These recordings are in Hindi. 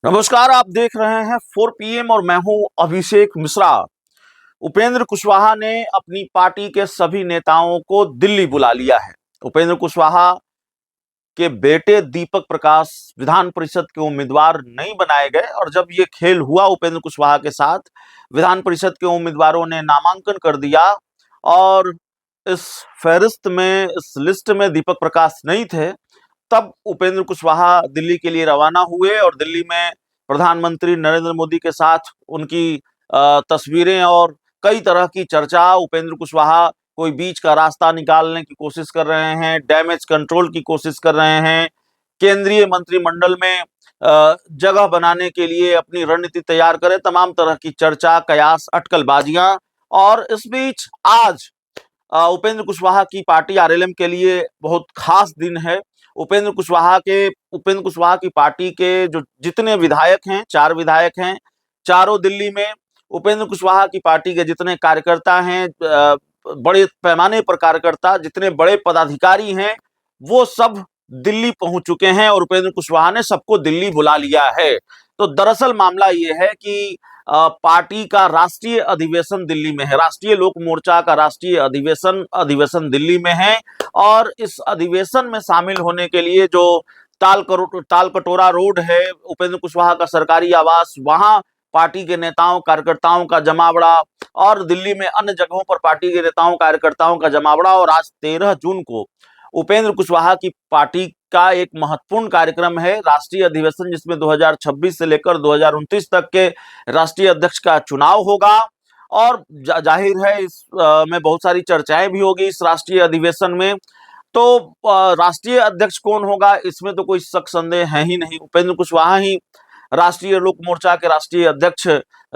नमस्कार, आप देख रहे हैं 4 पीएम और मैं हूं अभिषेक मिश्रा। उपेंद्र कुशवाहा ने अपनी पार्टी के सभी नेताओं को दिल्ली बुला लिया है। उपेंद्र कुशवाहा के बेटे दीपक प्रकाश विधान परिषद के उम्मीदवार नहीं बनाए गए और जब ये खेल हुआ उपेंद्र कुशवाहा के साथ, विधान परिषद के उम्मीदवारों ने नामांकन कर दिया और इस फहरिस्त में, इस लिस्ट में दीपक प्रकाश नहीं थे। तब उपेंद्र कुशवाहा दिल्ली के लिए रवाना हुए और दिल्ली में प्रधानमंत्री नरेंद्र मोदी के साथ उनकी तस्वीरें और कई तरह की चर्चा। उपेंद्र कुशवाहा कोई बीच का रास्ता निकालने की कोशिश कर रहे हैं, डैमेज कंट्रोल की कोशिश कर रहे हैं, केंद्रीय मंत्रिमंडल में जगह बनाने के लिए अपनी रणनीति तैयार करें, तमाम तरह की चर्चा, कयास, अटकलबाजियां। और इस बीच आज उपेंद्र कुशवाहा की पार्टी आरएलएम के लिए बहुत खास दिन है। उपेंद्र कुशवाहा की पार्टी के जो जितने विधायक हैं, 4 विधायक हैं, चारों दिल्ली में। उपेंद्र कुशवाहा की पार्टी के जितने कार्यकर्ता हैं, बड़े पैमाने पर कार्यकर्ता, जितने बड़े पदाधिकारी हैं, वो सब दिल्ली पहुंच चुके हैं और उपेंद्र कुशवाहा ने सबको दिल्ली बुला लिया है। तो दरअसल मामला ये है कि पार्टी का राष्ट्रीय अधिवेशन दिल्ली में है। राष्ट्रीय लोक मोर्चा का राष्ट्रीय अधिवेशन दिल्ली में है और इस अधिवेशन में शामिल होने के लिए जो ताल कटोरा रोड है, उपेंद्र कुशवाहा का सरकारी आवास, वहां पार्टी के नेताओं कार्यकर्ताओं का जमावड़ा और दिल्ली में अन्य जगहों पर पार्टी के नेताओं कार्यकर्ताओं का जमावड़ा। और आज 13 जून को उपेंद्र कुशवाहा की पार्टी का एक महत्वपूर्ण कार्यक्रम है, राष्ट्रीय अधिवेशन, जिसमें 2026 से लेकर 2029 तक के राष्ट्रीय अध्यक्ष का चुनाव होगा। और जाहिर है इस में बहुत सारी चर्चाएं भी होगी इस राष्ट्रीय अधिवेशन में। तो राष्ट्रीय अध्यक्ष कौन होगा, इसमें तो कोई शक संदेह है ही नहीं। उपेंद्र कुशवाहा ही राष्ट्रीय लोक मोर्चा के राष्ट्रीय अध्यक्ष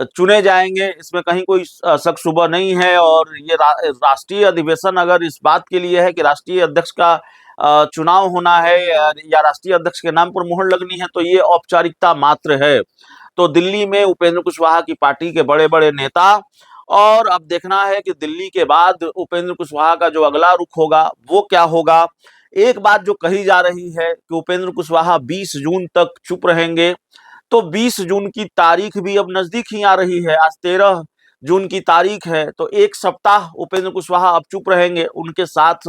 चुने जाएंगे, इसमें कहीं कोई शक शुबह नहीं है। और ये राष्ट्रीय अधिवेशन अगर इस बात के लिए है कि राष्ट्रीय अध्यक्ष का चुनाव होना है या राष्ट्रीय अध्यक्ष के नाम पर मुहर लगनी है, तो ये औपचारिकता मात्र है। तो दिल्ली में उपेंद्र कुशवाहा की पार्टी के बड़े बड़े नेता, और अब देखना है कि दिल्ली के बाद उपेंद्र कुशवाहा का जो अगला रुख होगा वो क्या होगा। एक बात जो कही जा रही है कि उपेंद्र कुशवाहा 20 जून तक चुप रहेंगे, तो 20 जून की तारीख भी अब नजदीक ही आ रही है। आज 13 जून की तारीख है, तो एक सप्ताह उपेंद्र कुशवाहा अब चुप रहेंगे। उनके साथ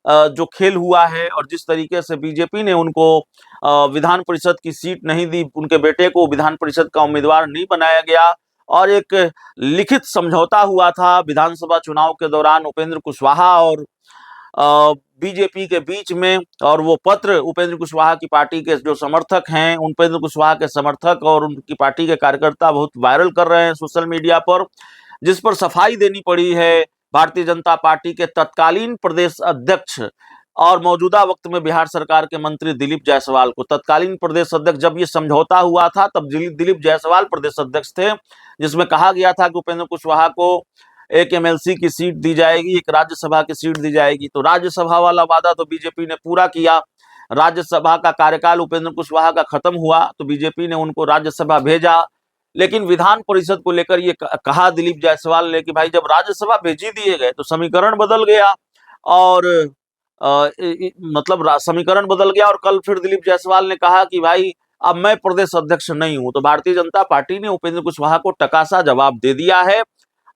जो खेल हुआ है और जिस तरीके से बीजेपी ने उनको विधान परिषद की सीट नहीं दी, उनके बेटे को विधान परिषद का उम्मीदवार नहीं बनाया गया और एक लिखित समझौता हुआ था विधानसभा चुनाव के दौरान उपेंद्र कुशवाहा और बीजेपी के बीच में। और वो पत्र उपेंद्र कुशवाहा की पार्टी के जो समर्थक हैं, उपेंद्र कुशवाहा के समर्थक और उनकी पार्टी के कार्यकर्ता बहुत वायरल कर रहे हैं सोशल मीडिया पर, जिस पर सफाई देनी पड़ी है भारतीय जनता पार्टी के तत्कालीन प्रदेश अध्यक्ष और मौजूदा वक्त में बिहार सरकार के मंत्री दिलीप जायसवाल को। तत्कालीन प्रदेश अध्यक्ष, जब ये समझौता हुआ था तब दिलीप जायसवाल प्रदेश अध्यक्ष थे, जिसमें कहा गया था कि उपेंद्र कुशवाहा को एक एमएलसी की सीट दी जाएगी, एक राज्यसभा की सीट दी जाएगी। तो राज्यसभा वाला वादा तो बीजेपी ने पूरा किया। राज्यसभा का कार्यकाल उपेंद्र कुशवाहा का खत्म हुआ तो बीजेपी ने उनको राज्यसभा भेजा। लेकिन विधान परिषद को लेकर ये कहा दिलीप जायसवाल ने कि भाई जब राज्यसभा भेजी दिए गए तो समीकरण बदल गया। और मतलब समीकरण बदल गया और कल फिर दिलीप जायसवाल ने कहा कि भाई अब मैं प्रदेश अध्यक्ष नहीं हूं। तो भारतीय जनता पार्टी ने उपेंद्र कुशवाहा को टकासा जवाब दे दिया है।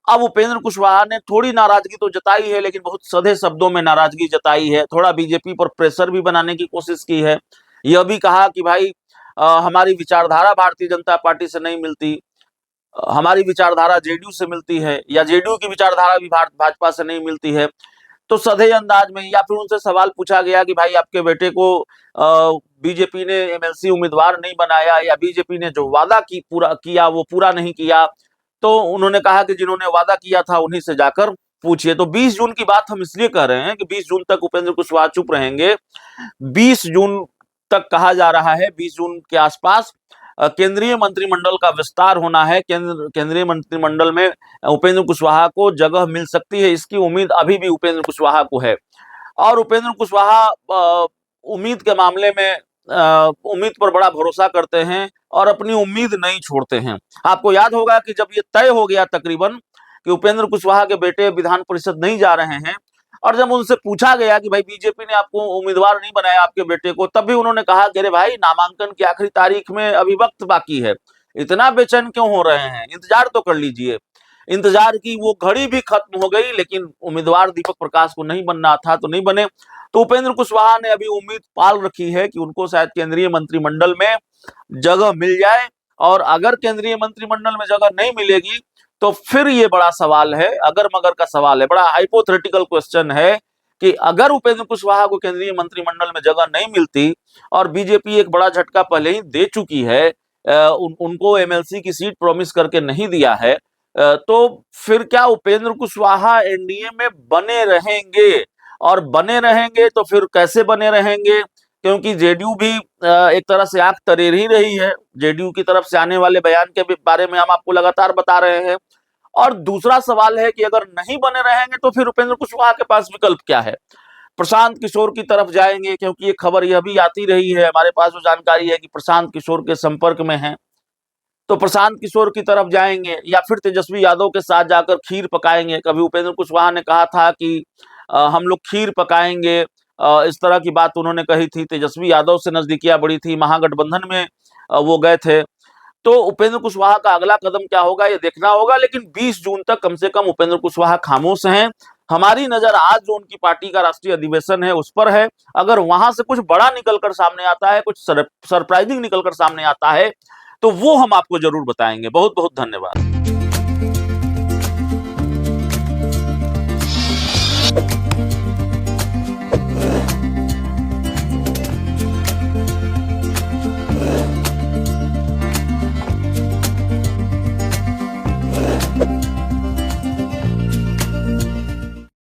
अब उपेंद्र कुशवाहा ने थोड़ी नाराजगी तो जताई है, लेकिन बहुत सधे शब्दों में नाराजगी जताई है। थोड़ा बीजेपी पर प्रेशर भी बनाने की कोशिश की है। यह भी कहा कि भाई हमारी विचारधारा भारतीय जनता पार्टी से नहीं मिलती, हमारी विचारधारा जेडीयू से मिलती है, या जेडीयू की विचारधारा भी भाजपा से नहीं मिलती है। तो सधे अंदाज में, या फिर उनसे सवाल पूछा गया कि भाई आपके बेटे को बीजेपी ने एमएलसी उम्मीदवार नहीं बनाया, या बीजेपी ने जो वादा पूरा किया वो पूरा नहीं किया, तो उन्होंने कहा कि जिन्होंने वादा किया था उन्हीं से जाकर पूछिए। तो 20 जून की बात हम इसलिए कह रहे हैं कि 20 जून तक उपेंद्र कुशवाहा चुप रहेंगे। 20 जून तक कहा जा रहा है, 20 जून के आसपास केंद्रीय मंत्रिमंडल का विस्तार होना है। केंद्रीय मंत्रिमंडल में उपेंद्र कुशवाहा को जगह मिल सकती है, इसकी उम्मीद अभी भी उपेंद्र कुशवाहा को है। और उपेंद्र कुशवाहा उम्मीद के मामले में उम्मीद पर बड़ा भरोसा करते हैं और अपनी उम्मीद नहीं छोड़ते हैं। आपको याद होगा कि जब ये तय हो गया तकरीबन कि उपेंद्र कुशवाहा के बेटे विधान परिषद नहीं जा रहे हैं, और जब उनसे पूछा गया कि भाई बीजेपी ने आपको उम्मीदवार नहीं बनाया आपके बेटे को, तब भी उन्होंने कहा कि अरे भाई नामांकन की आखिरी तारीख में अभी वक्त बाकी है, इतना बेचैन क्यों हो रहे हैं, इंतजार तो कर लीजिए। इंतजार की वो घड़ी भी खत्म हो गई, लेकिन उम्मीदवार दीपक प्रकाश को नहीं बनना था तो नहीं बने। तो उपेंद्र कुशवाहा ने अभी उम्मीद पाल रखी है कि उनको शायद केंद्रीय मंत्रिमंडल में जगह मिल जाए, और अगर केंद्रीय मंत्रिमंडल में जगह नहीं मिलेगी तो फिर ये बड़ा सवाल है, अगर मगर का सवाल है, बड़ा हाइपोथेटिकल क्वेश्चन है कि अगर उपेंद्र कुशवाहा को केंद्रीय मंत्रिमंडल में जगह नहीं मिलती और बीजेपी एक बड़ा झटका पहले ही दे चुकी है, उनको एमएलसी की सीट प्रॉमिस करके नहीं दिया है, तो फिर क्या उपेंद्र कुशवाहा एनडीए में बने रहेंगे? और बने रहेंगे तो फिर कैसे बने रहेंगे? क्योंकि जेडीयू भी एक तरह से आंख तरेर ही रही है, जेडीयू की तरफ से आने वाले बयान के बारे में हम आपको लगातार बता रहे हैं। और दूसरा सवाल है कि अगर नहीं बने रहेंगे तो फिर उपेंद्र कुशवाहा के पास विकल्प क्या है? प्रशांत किशोर की तरफ जाएंगे, क्योंकि ये खबर यह भी आती रही है, हमारे पास जो जानकारी है कि प्रशांत किशोर के संपर्क में है, तो प्रशांत किशोर की तरफ जाएंगे, या फिर तेजस्वी यादव के साथ जाकर खीर पकाएंगे। कभी उपेंद्र कुशवाहा ने कहा था कि हम लोग खीर पकाएंगे, इस तरह की बात उन्होंने कही थी। तेजस्वी यादव से नजदीकियां बड़ी थी, महागठबंधन में वो गए थे। तो उपेंद्र कुशवाहा का अगला कदम क्या होगा ये देखना होगा, लेकिन 20 जून तक कम से कम उपेंद्र कुशवाहा खामोश हैं। हमारी नजर आज जो उनकी पार्टी का राष्ट्रीय अधिवेशन है उस पर है। अगर वहां से कुछ बड़ा निकलकर सामने आता है, कुछ सरप्राइजिंग निकलकर सामने आता है, तो वो हम आपको जरूर बताएंगे। बहुत बहुत धन्यवाद।